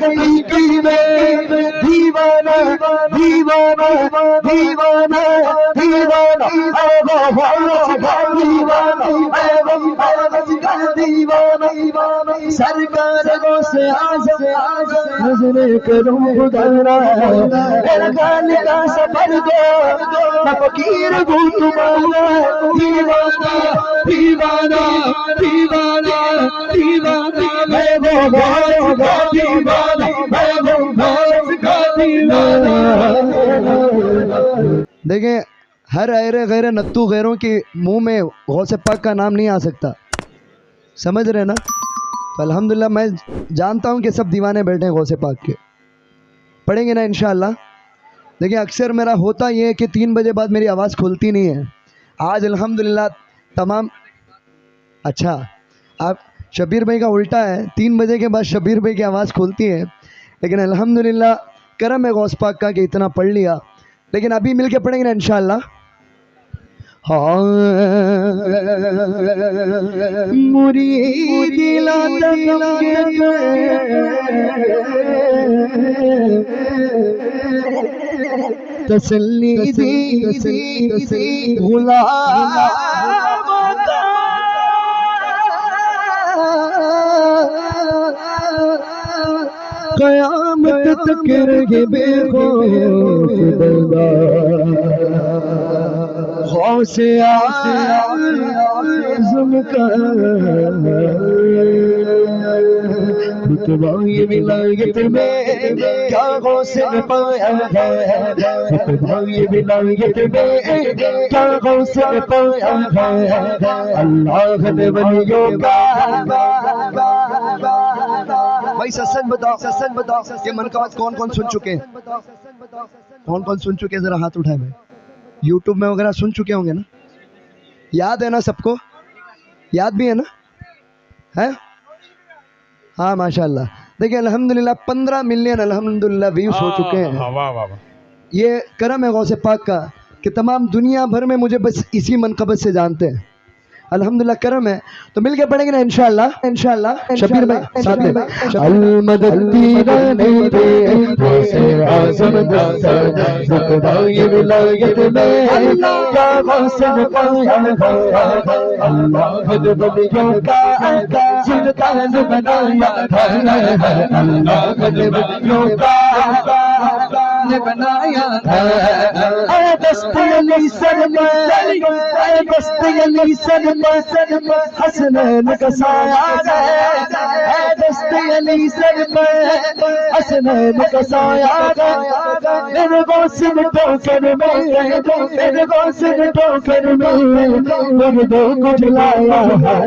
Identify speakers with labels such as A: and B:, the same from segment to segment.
A: حقیقی میں دیوانہ دیوانہ دیوانہ دیوانہ اے وہ دیوانہ اے وہ دیوانہ سرکار غوث اعظم نظر کروں خدا میرا گال کا سفر دو میں فقیر ہوں تمہارا دیوانہ دیوانہ دیوانہ دیوانہ میں وہ غوث کا دیوانہ میں وہ غوث کا دیوانہ. دیکھیں ہر ایرے غیر نتو غیروں کے منہ میں غوث پاک کا نام نہیں آ سکتا, سمجھ رہے نا؟ تو الحمدللہ میں جانتا ہوں کہ سب دیوانے بیٹھے ہیں غوث پاک کے, پڑھیں گے نا انشاءاللہ. دیکھیں اکثر میرا ہوتا یہ ہے کہ 3 بجے بعد میری آواز کھلتی نہیں ہے. آج الحمدللہ تمام, اچھا آپ شبیر بھائی کا الٹا ہے, 3 بجے کے بعد شبیر بھائی کی آواز کھلتی ہے, لیکن الحمدللہ کرم ہے غوث پاک کا کہ اتنا پڑھ لیا. لیکن ابھی مل کے پڑھیں گے نا انشاءاللہ. مرید تسلی دی غلام قیامت تک رہے بے خوف دلدار غوث اعظم کا رتبہ یہ ولایت میں کیا غوث نے پایا ہے, رتبہ یہ ولایت میں کیا غوث نے پایا ہے. اللہ نے ولیوں کا بھائی سچ بتاؤ یہ منقبت کون کون سن چکے ہیں؟ کون کون سن چکے ہیں ذرا ہاتھ اٹھائے بھائی. یوٹیوب میں وغیرہ سن چکے ہوں گے نا, یاد ہے نا سب کو, یاد بھی ہے نا, ہے ہاں ماشاءاللہ. دیکھیں الحمدللہ 15 ملین الحمدللہ ویوز ہو چکے ہیں. یہ کرم ہے غوث پاک کا کہ تمام دنیا بھر میں مجھے بس اسی منقبت سے جانتے ہیں, الحمدللہ کرم ہے. تو مل کے پڑھیں گے نا انشاءاللہ. شبیر بھائی ساتھ میں المدد دیوانے پہ غوث اعظم دستا رتبہ یہ ولایت میں کیا غوث نے پایا ہے. اللہ نے ولیوں کا سلطان بنایا ہے, اللہ نے ولیوں کا بنایا ہے. اے دست علی سر میں, اے دست علی سر میں حسنین کا سایہ ہے, اے دست علی سر میں حسنین کا سایہ ہے. میرے غوث نے ٹوکر میں, میرے غوث نے ٹوکر میں مردوں کو جلایا ہے.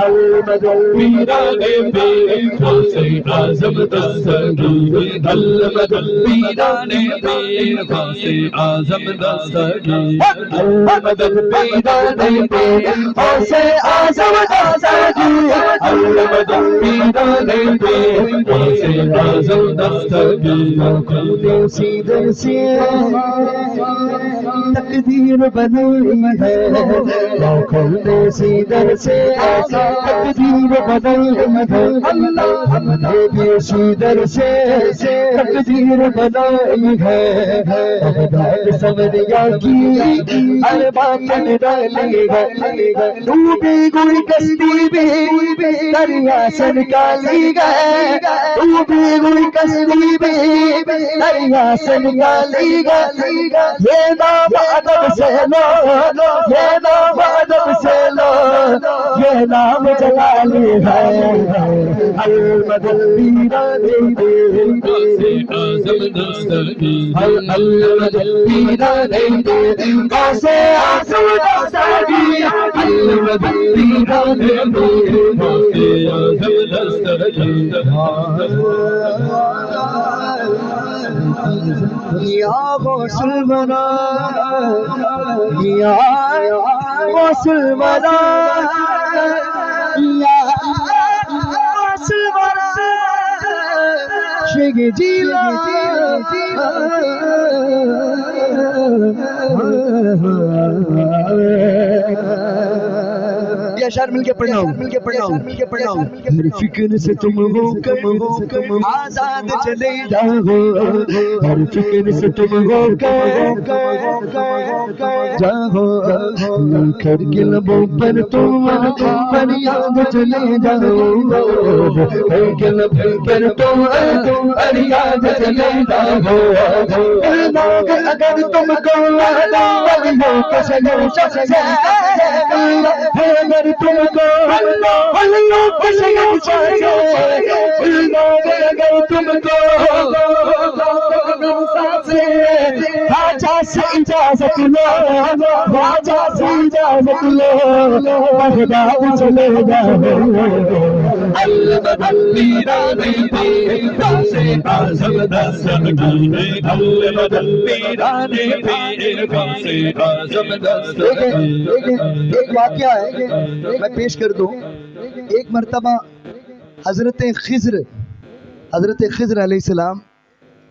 A: المدد پیرانے پہ غوث اعظم دستگیر, المدد پیرانے پہ غوث اعظم دستگیر, المدد پیرانے پہ غوث اعظم دستگیر, المدد پیرانے پہ غوث اعظم دستگیر. کون سی در سے تقدیر بنائی ہے, کون سی در سے تقدیر بنائی ہے. اللہ نے بھی اسی در سے تقدیر بنائی ہے. بغداد سمریا کی ارباب ڈالی ہے, ڈوبی گئی کشتی بھی دریا سے نکالی گئے, ڈوبی گئی کشتی بھی دریا سے نکالی گئے. یہ نام ادب سے لو, یہ نام ادب سے لو, یہ نام جلالی ہے. المدد پیرانے پہ غوث اعظم دستگیر, المدد پیرانے پہ غوث اعظم دستگیر, المدد پیرانے پہ غوث اعظم دستگیر. یا غوث الورا, یا غوث الورا, یا غوث الورا, شیخ جیلانی یہ اشعار مل کے پڑھنا ہوں ہر فکر سے تم ہو کم آزاد چلے جاؤ ہر فکر سے تم ہو جاؤ کر کے لبوں پر تم فریاد چلے جاؤ کر کے لبوں پر تم فریاد چلے جاؤ اگر تم کو ولیوں کے سجن سے اگر تم کو ولیوں کے سجن سے اگر تم کو راجا سے اجازت لو راجا سے اجازت لو بغداد چلے جاؤ
B: پیرانے پیر غوث اعظم دستگیر پیرانے پیر غوث اعظم دستگیر
A: ایک واقعہ ہے میں پیش کر دوں ایک مرتبہ حضرت خضر علیہ السلام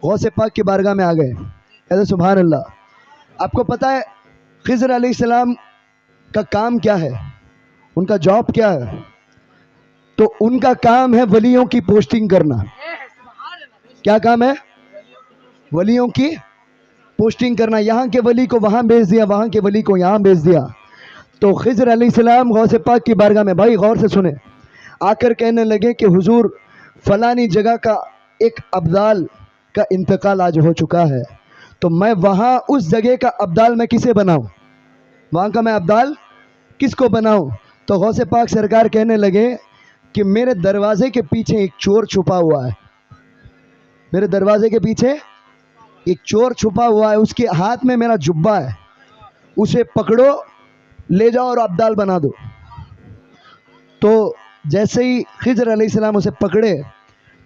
A: غوث پاک کی بارگاہ میں آ گئے کہتے سبحان اللہ آپ کو پتہ ہے خضر علیہ السلام کا کام کیا ہے ان کا جاب کیا ہے تو ان کا کام ہے ولیوں کی پوسٹنگ کرنا کیا کام ہے ولیوں کی پوسٹنگ کرنا یہاں کے ولی کو وہاں بھیج دیا وہاں کے ولی کو یہاں بھیج دیا تو خضر علیہ السلام غوث پاک کی بارگاہ میں بھائی غور سے سنیں آ کر کہنے لگے کہ حضور فلانی جگہ کا ایک ابدال کا انتقال آج ہو چکا ہے تو میں وہاں اس جگہ کا ابدال میں کسے بناؤں وہاں کا میں ابدال کس کو بناؤں تو غوث پاک سرکار کہنے لگے کہ میرے دروازے کے پیچھے ایک چور چھپا ہوا ہے میرے دروازے کے پیچھے ایک چور چھپا ہوا ہے اس کے ہاتھ میں میرا جبہ ہے اسے پکڑو لے جاؤ اور ابدال بنا دو تو جیسے ہی خضر علیہ السلام اسے پکڑے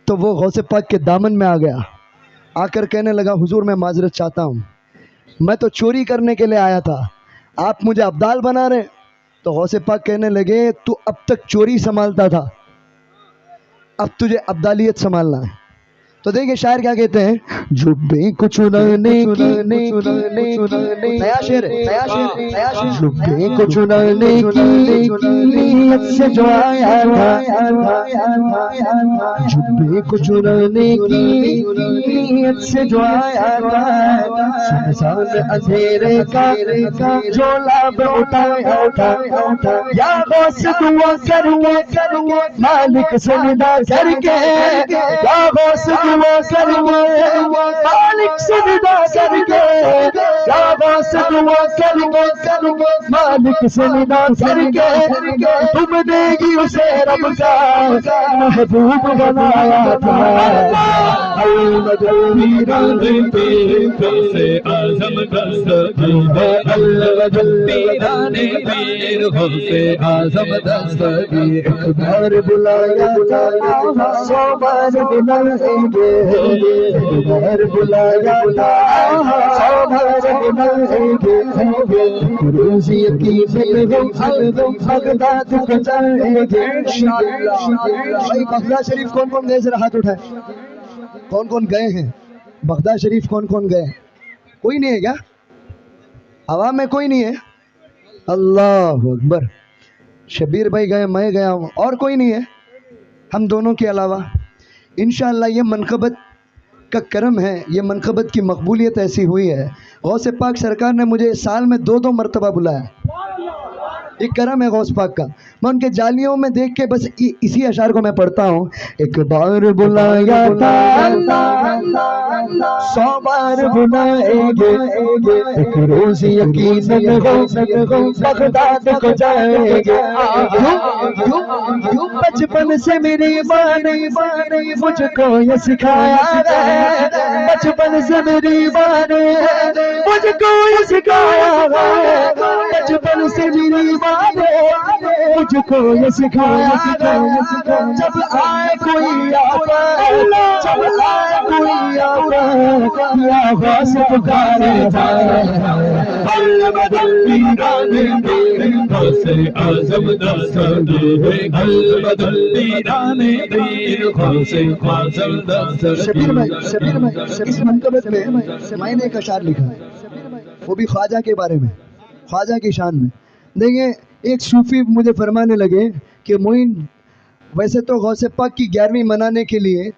A: تو وہ غوث پاک کے دامن میں آ گیا آ کر کہنے لگا حضور میں معذرت چاہتا ہوں میں تو چوری کرنے کے لیے آیا تھا آپ مجھے ابدال بنا رہے تو غوث پاک کہنے لگے تو اب تک چوری سنبھالتا تھا اب تجھے ابدالیت سنبھالنا ہے تو دیکھیں شاعر کیا کہتے ہیں جبے کو چنانے کی نیا شعر جبے کو چنانے کی نیت سے جو آیا تھا جبے کو چنانے کی نیت سے جو آیا تھا سنسان اندھیرے کا جو لاب اٹھایا تھا یا غوث دعا کر مالک سے ندا کر کے یا غوث مالک سے ندا کر کے یا غوث دعا کر مالک سے ندا کر کے تم دے گی اسے رب کا محبوب بنایا تھا
B: پیرانے پیر غوث اعظم دستگیر پیرانے پیر غوث اعظم دستگیر
A: ایک بار بلایا تھا 100 بار بلائیں گے ایک بار بلایا تھا 100 بار بلائیں گے روز یقین ہم بغداد کو جائیں گے بھائی بغداد شریف کون کون گئے ذرا ہاتھ اٹھائے کون کون گئے ہیں بغداد شریف کون کون گئے ہیں کوئی نہیں ہے کیا عوام میں کوئی نہیں ہے اللہ اکبر شبیر بھائی گئے میں گیا ہوں اور کوئی نہیں ہے ہم دونوں کے علاوہ انشاءاللہ یہ منقبت کا کرم ہے یہ منقبت کی مقبولیت ایسی ہوئی ہے غوث پاک سرکار نے مجھے سال میں 2 مرتبہ بلایا یہ کرم ہے غوث پاک کا میں ان کے جالیوں میں دیکھ کے بس اسی اشعار کو میں پڑھتا ہوں ایک بار بلایا تھا 100 بار بلائیں گے ایک روز یقیناً بغداد کو جائیں گے بچپن سے میری ماں نے مجھ کو یہ سکھایا ہے بچپن سے میری ماں نے مجھ کو یہ سکھایا ہے بچپن سے میری ماں نے مجھ کو یہ سکھایا جب آئے کوئی آفت جب آئے کوئی آفت یا غوث پکارے
B: پیرانے پیر غوث اعظم دستگیر پیرانے پیر غوث اعظم
A: شبیر بھائی
B: دستگیر
A: اس منقبت میں میں نے ایک اشعار لکھا ہے وہ بھی خواجہ کے بارے میں خواجہ کی شان میں دیکھیں ایک صوفی مجھے فرمانے لگے کہ معین ویسے تو غوث پاک کی 11ویں منانے کے لیے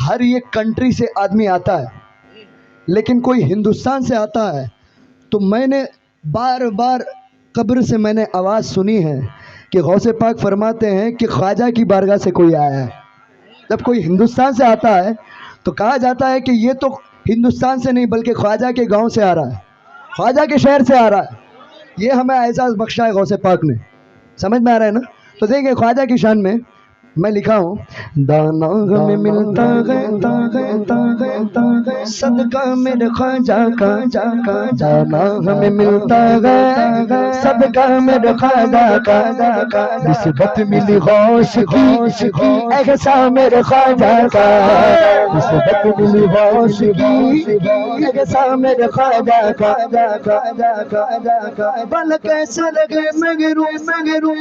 A: ہر ایک کنٹری سے آدمی آتا ہے، لیکن کوئی ہندوستان سے آتا ہے تو میں نے بار بار قبر سے میں نے آواز سنی ہے کہ غوث پاک فرماتے ہیں کہ خواجہ کی بارگاہ سے کوئی آیا ہے۔ جب کوئی ہندوستان سے آتا ہے تو کہا جاتا ہے کہ یہ تو ہندوستان سے نہیں بلکہ خواجہ کے گاؤں سے آ رہا ہے، خواجہ کے شہر سے آ رہا ہے۔ یہ ہمیں اعزاز بخشا ہے غوث پاک نے، سمجھ میں آ رہا ہے نا؟ تو دیکھیں خواجہ کی شان میں میں لکھا ہوں، دانا ہمیں ملتا ہے صدقہ میرے خواجہ کا، دانا ہمیں ملتا ہے صدقہ میرے خواجہ کا، نسبت ملی غوث کی احسا میرے خواجہ کا، نسبت ملی غوث کی احسا میرے خواجہ کا، بل کیسے لگے مگرو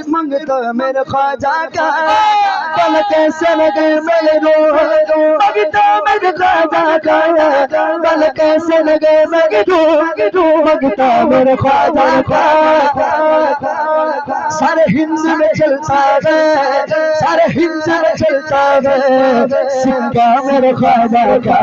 A: منگتا میرے خواجہ کا، بل کیسے لگے مگرو منگتا میرے خواجہ کا، بل کیسے لگے مگرو منگتا میرے خواجہ کا، سارے ہند میں چلتا ہے، سارے ہند میں چلتا ہے سکہ میرے خواجہ کا،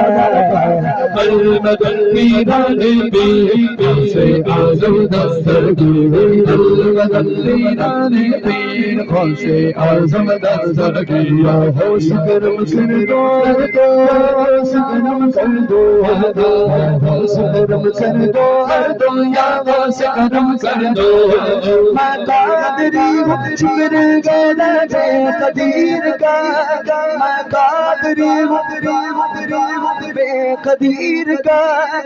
B: المدد پیرانے پیر غوث اعظم دستگیر، المدد پیرانے پیر غوث اعظم دستگیر، یا ہوش گرم کر دو، ہوش گرم کر دو، ہوش گرم کر دو، یا ہوش گرم کر دو،
A: میں قادری ہوں جگر گیلا بے قدیر کا، میں قادری ہوں بے قدیر کا،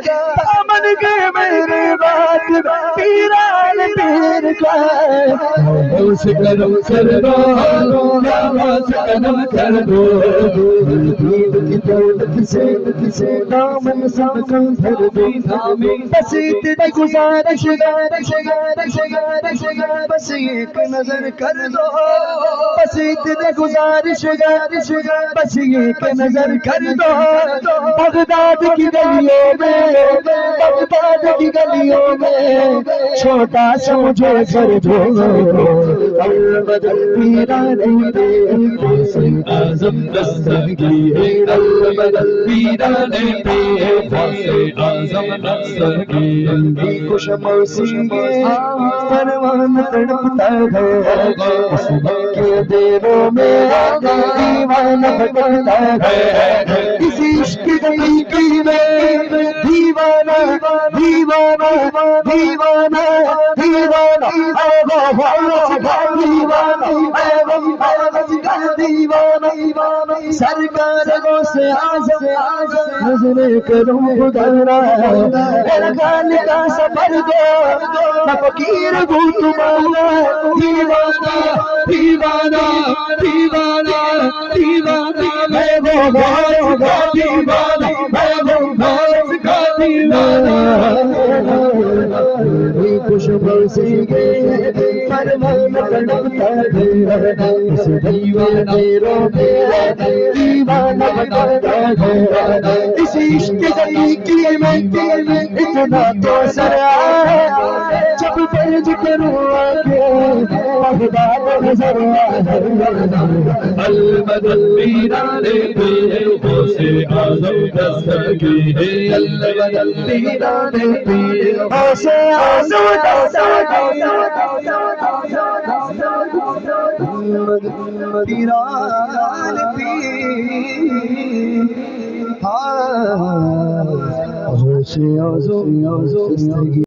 A: دامن کے میرے بات پیران پیر کا،
B: ہوش گرم کر دو، یا ہوش گرم کر دو،
A: دید کی دولت سے دامن سب کم بھر دو، بس اتنی گزارش بس ایک نظر کر دو، بس اتنی گزارش بس ایک نظر کر دو، بغداد کی گلیوں میں، بغداد کی گلیوں میں چھوٹا سا مجھے کر دو، المدد پیرانے پیر
B: غوث اعظم دستگیر، المدد پیرانے پیر غوث اعظم دستگیر،
A: خوش موسیقی پروان تڑپتا ہے، اس کے دیروں میں دیوانہ بھٹکتا ہے، اسی عشق کی میں دیوانہ دیوانہ دیوانہ دیوانہ دیوانہ سرکار غوث اعظم نظریں کروں خدا میرا گال کا سفر دو میں فقیر ہوں تمہارا، دیوانہ دیوانہ دیوانہ دیوانہ میں وہ غوث کا دیوانہ، میں وہ غوث کا دیوانہ، خوش موسیقی پروان تڑپتا ہے، اس دیوانہ دیوانہ بناتا ہے، اس عشق کی میں اتنا تو سر آئے جب فرض کروں آگے بغداد نظر آئے،
B: المدد پیرانے پیر غوث اعظم دستگیر، المدد پیرانے پیر
A: غوث اعظم پیران پیر، ہاں غوث اعظم